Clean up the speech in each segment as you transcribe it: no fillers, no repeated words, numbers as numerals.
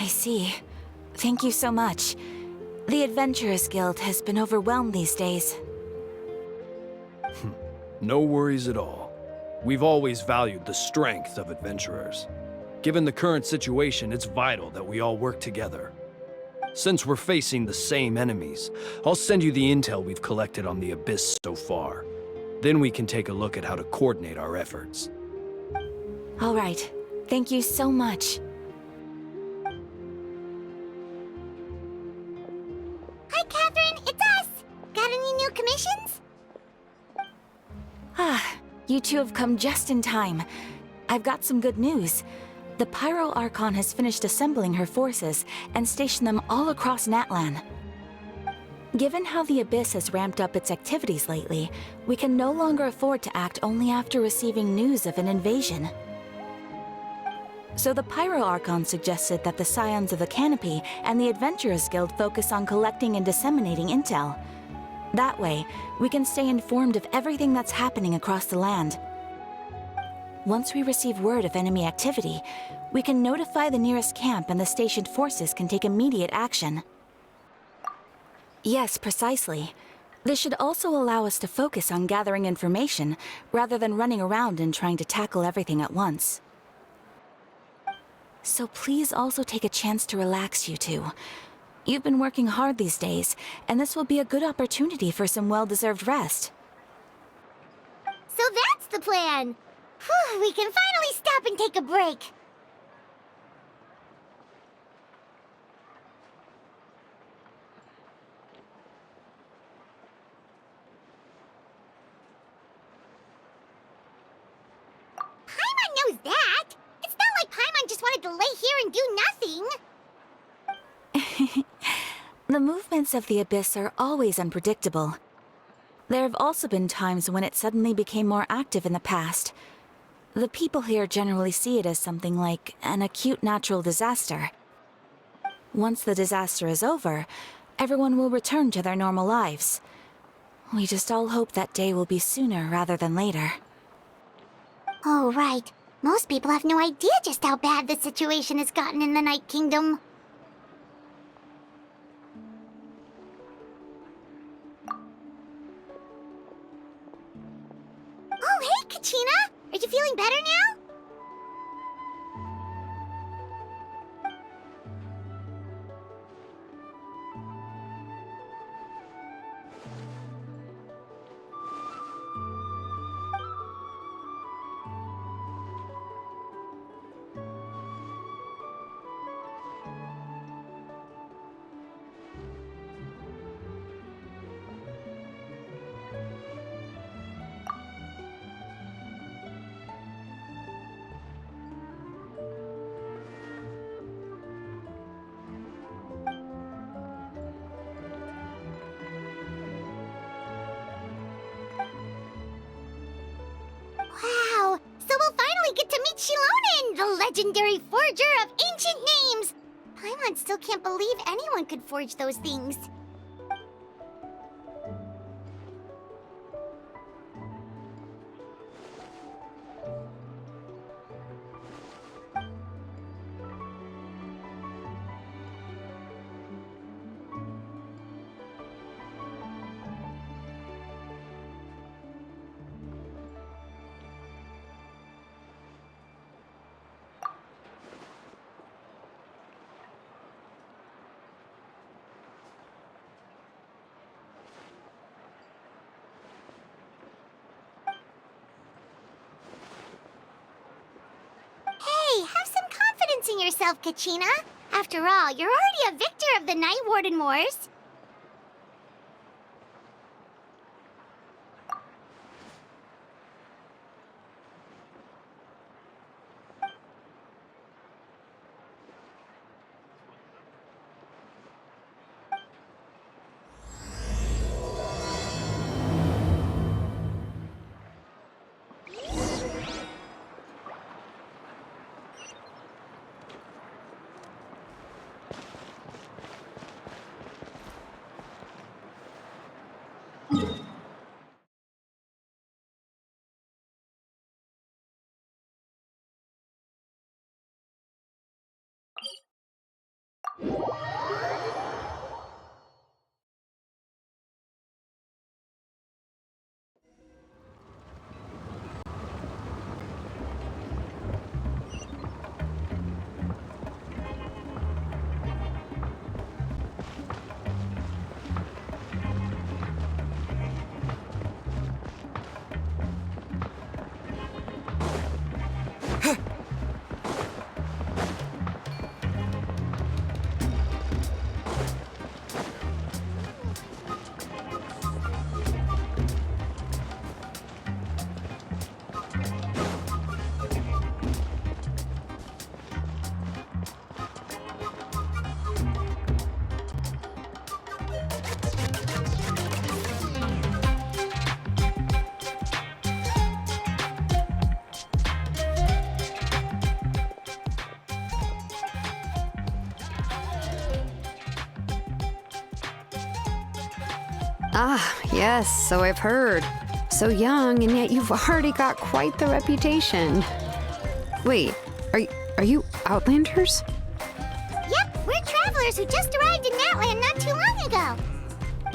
I see. Thank you so much. The Adventurers Guild has been overwhelmed these days. No worries at all. We've always valued the strength of adventurers. Given the current situation, it's vital that we all work together. Since we're facing the same enemies, I'll send you the intel we've collected on the Abyss so far. Then we can take a look at how to coordinate our efforts. All right. Thank you so much. Hi, Catherine. It's us. Got any new commissions? You two have come just in time. I've got some good news. The Pyro Archon has finished assembling her forces and stationed them all across Natlan. Given how the Abyss has ramped up its activities lately, we can no longer afford to act only after receiving news of an invasion. So the Pyro Archon suggested that the Scions of the Canopy and the Adventurers Guild focus on collecting and disseminating intel. That way, we can stay informed of everything that's happening across the land. Once we receive word of enemy activity, we can notify the nearest camp and the stationed forces can take immediate action. Yes, precisely. This should also allow us to focus on gathering information, rather than running around and trying to tackle everything at once. So please also take a chance to relax, you two. You've been working hard these days, and this will be a good opportunity for some well-deserved rest. So that's the plan. Whew, we can finally stop and take a break. Paimon knows that. It's not like Paimon just wanted to lay here and do nothing. The movements of the Abyss are always unpredictable. There have also been times when it suddenly became more active in the past. The people here generally see it as something like an acute natural disaster. Once the disaster is over, everyone will return to their normal lives. We just all hope that day will be sooner rather than later. Oh, right. Most people have no idea just how bad the situation has gotten in the Night Kingdom. Oh, hey, Kachina! Are you feeling better now? Wow! So we'll finally get to meet Shilonen, the legendary forger of ancient names! Paimon still can't believe anyone could forge those things. Hey, have some confidence in yourself, Kachina. After all, you're already a victor of the Night Warden Wars. Ah, yes, so I've heard. So young, and yet you've already got quite the reputation. Wait, are you Outlanders? Yep, we're travelers who just arrived in Natland not too long ago.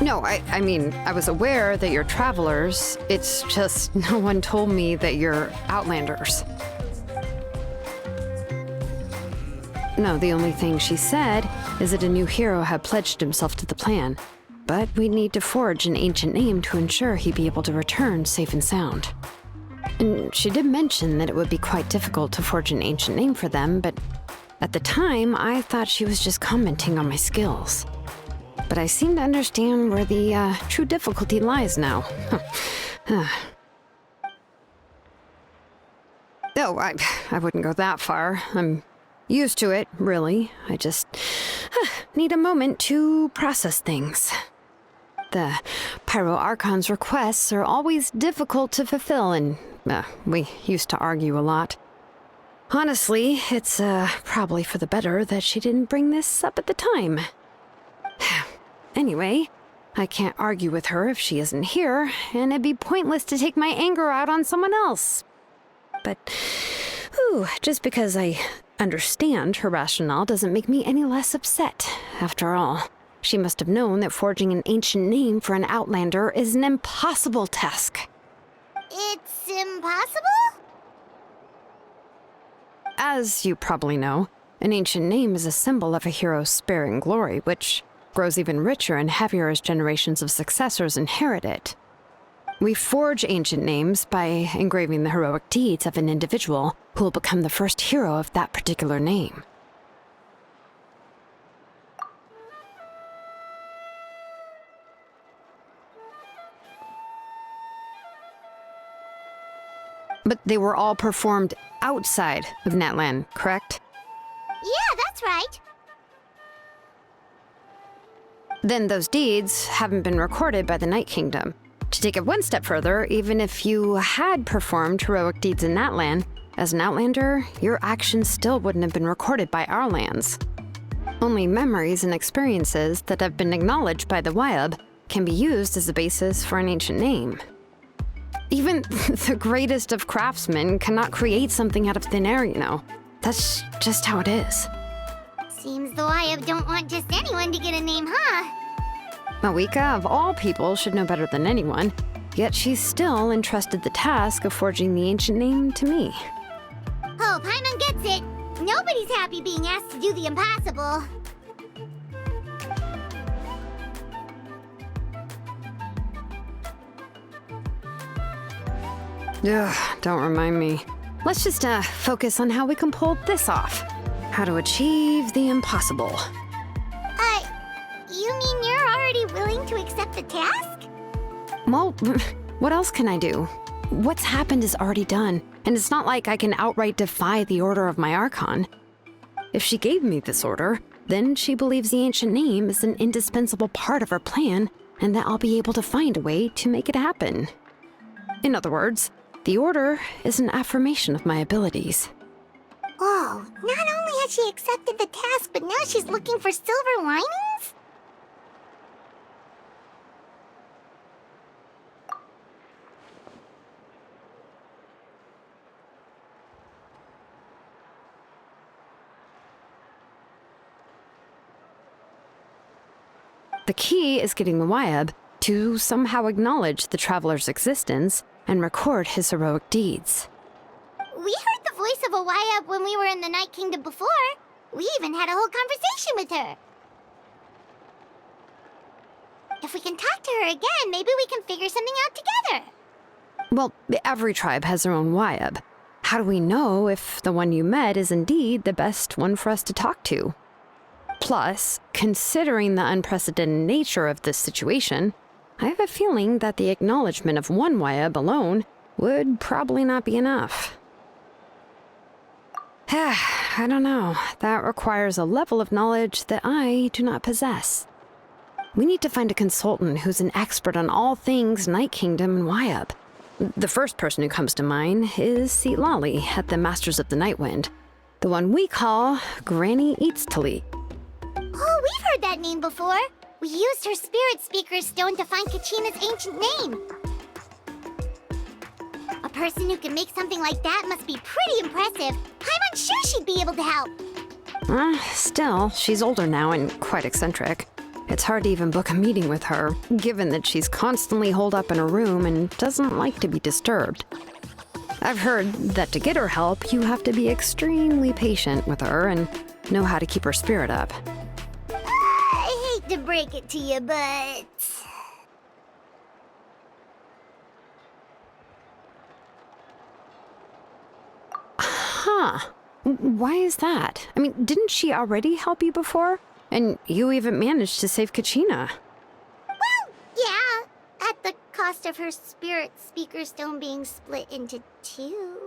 No, I mean, I was aware that you're travelers. It's just no one told me that you're Outlanders. No, the only thing she said is that a new hero had pledged himself to the plan. But we'd need to forge an ancient name to ensure he'd be able to return safe and sound. And she did mention that it would be quite difficult to forge an ancient name for them, but at the time, I thought she was just commenting on my skills. But I seem to understand where the true difficulty lies now. Oh, I wouldn't go that far. I'm used to it, really. I just need a moment to process things. The Pyro Archon's requests are always difficult to fulfill, and we used to argue a lot. Honestly, it's probably for the better that she didn't bring this up at the time. Anyway, I can't argue with her if she isn't here, and it'd be pointless to take my anger out on someone else. But, just because I understand her rationale doesn't make me any less upset. After all, she must have known that forging an ancient name for an Outlander is an impossible task. It's impossible? As you probably know, an ancient name is a symbol of a hero's sparing glory, which grows even richer and heavier as generations of successors inherit it. We forge ancient names by engraving the heroic deeds of an individual who will become the first hero of that particular name. But they were all performed outside of Natlan, correct? Yeah, that's right. Then those deeds haven't been recorded by the Night Kingdom. To take it one step further, even if you had performed heroic deeds in Natlan, as an Outlander, your actions still wouldn't have been recorded by our lands. Only memories and experiences that have been acknowledged by the Wyab can be used as a basis for an ancient name. Even the greatest of craftsmen cannot create something out of thin air, you know. That's just how it is. Seems the Wyab don't want just anyone to get a name, huh? Mawika, of all people, should know better than anyone, yet she's still entrusted the task of forging the ancient name to me. Oh, Paimon gets it. Nobody's happy being asked to do the impossible. Ugh, don't remind me. Let's just focus on how we can pull this off. How to achieve the impossible. You mean you're already willing to accept the task? Well, what else can I do? What's happened is already done, and it's not like I can outright defy the order of my Archon. If she gave me this order, then she believes the ancient name is an indispensable part of her plan, and that I'll be able to find a way to make it happen. In other words, the order is an affirmation of my abilities. Oh, not only has she accepted the task, but now she's looking for silver linings? The key is getting the Wyab to somehow acknowledge the traveler's existence and record his heroic deeds. We heard the voice of a Wyab when we were in the Night Kingdom before. We even had a whole conversation with her. If we can talk to her again, maybe we can figure something out together. Well, every tribe has their own Wyab. How do we know if the one you met is indeed the best one for us to talk to? Plus, considering the unprecedented nature of this situation, I have a feeling that the acknowledgement of one Wyab alone would probably not be enough. I don't know. That requires a level of knowledge that I do not possess. We need to find a consultant who's an expert on all things Night Kingdom and Wyab. The first person who comes to mind is Seatlali at the Masters of the Nightwind, the one we call Granny Eats to Leap. Oh, we've heard that name before. We used her spirit speaker stone to find Kachina's ancient name. A person who can make something like that must be pretty impressive. I'm unsure she'd be able to help. Still, she's older now and quite eccentric. It's hard to even book a meeting with her, given that she's constantly holed up in a room and doesn't like to be disturbed. I've heard that to get her help, you have to be extremely patient with her and know how to keep her spirit up. I hate to break it to you, but... Huh. Why is that? I mean, didn't she already help you before? And you even managed to save Kachina. Well, yeah. At the cost of her spirit speaker stone being split into two.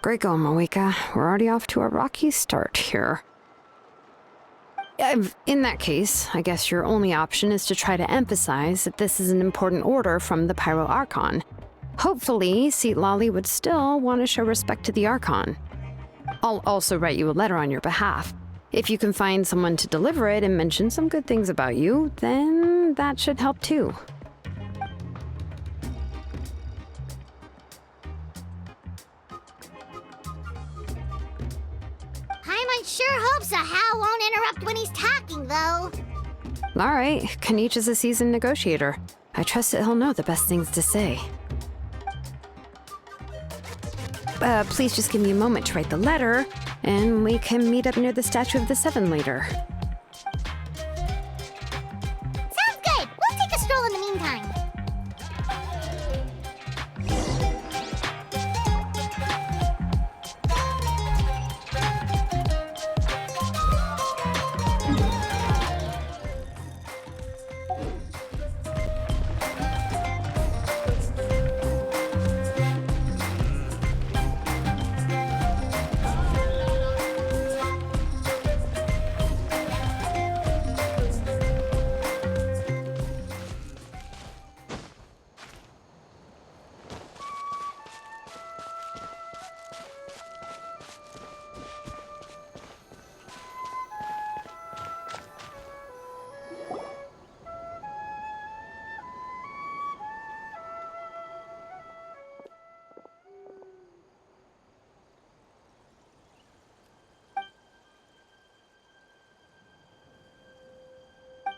Great going, Moeka. We're already off to a rocky start here. In that case, I guess your only option is to try to emphasize that this is an important order from the Pyro Archon. Hopefully, Seat Lolly would still want to show respect to the Archon. I'll also write you a letter on your behalf. If you can find someone to deliver it and mention some good things about you, then that should help too. Paimon sure hopes a Hal won't interrupt when he's talking, though. All right, Kanich is a seasoned negotiator. I trust that he'll know the best things to say. Please just give me a moment to write the letter, and we can meet up near the Statue of the Seven later. Sounds good. We'll take a stroll in the meantime.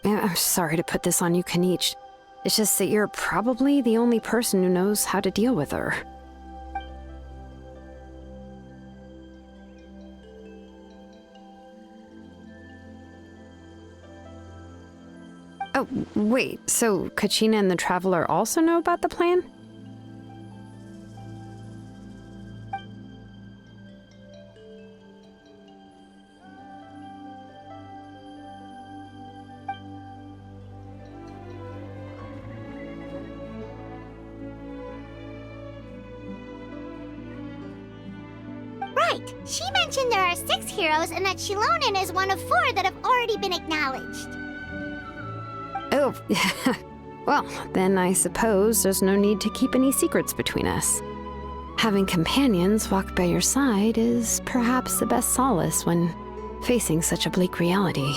I'm sorry to put this on you, Kanich. It's just that you're probably the only person who knows how to deal with her. Oh, wait, so Kachina and the Traveler also know about the plan? Right. She mentioned there are 6 heroes and that Shilonen is one of 4 that have already been acknowledged. Oh, well, then I suppose there's no need to keep any secrets between us. Having companions walk by your side is perhaps the best solace when facing such a bleak reality.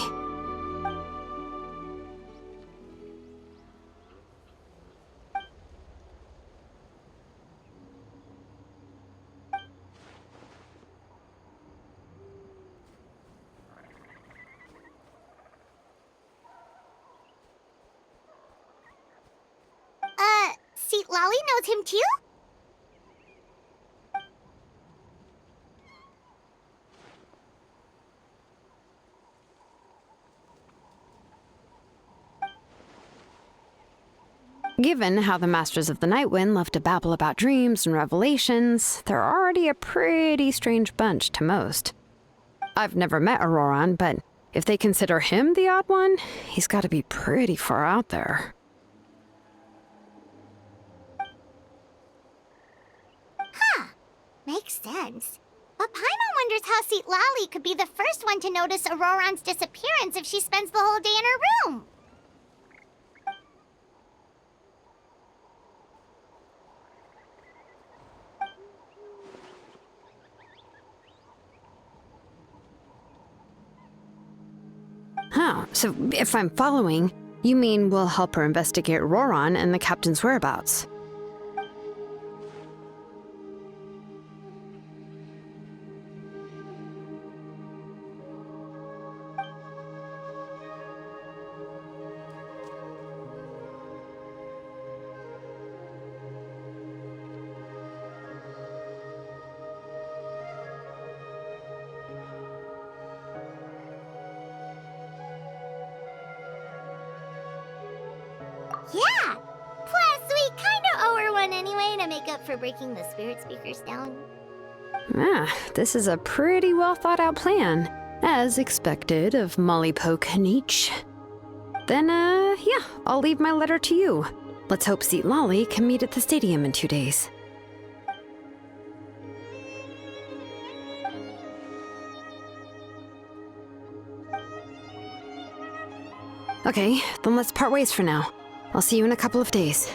Seat Lolly knows him too? Given how the Masters of the Nightwind love to babble about dreams and revelations, they're already a pretty strange bunch to most. I've never met Auroran, but if they consider him the odd one, he's got to be pretty far out there. Makes sense. But Paimon wonders how Seat Lolly could be the first one to notice Auroran's disappearance if she spends the whole day in her room. Oh, so if I'm following, you mean we'll help her investigate Roron and the captain's whereabouts? Yeah! Plus, we kinda owe her one anyway to make up for breaking the spirit speakers down. This is a pretty well thought out plan, as expected of Molly Poke Nietzsche. Then, yeah, I'll leave my letter to you. Let's hope Seat Lolly can meet at the stadium in 2 days. Okay, then let's part ways for now. I'll see you in a couple of days.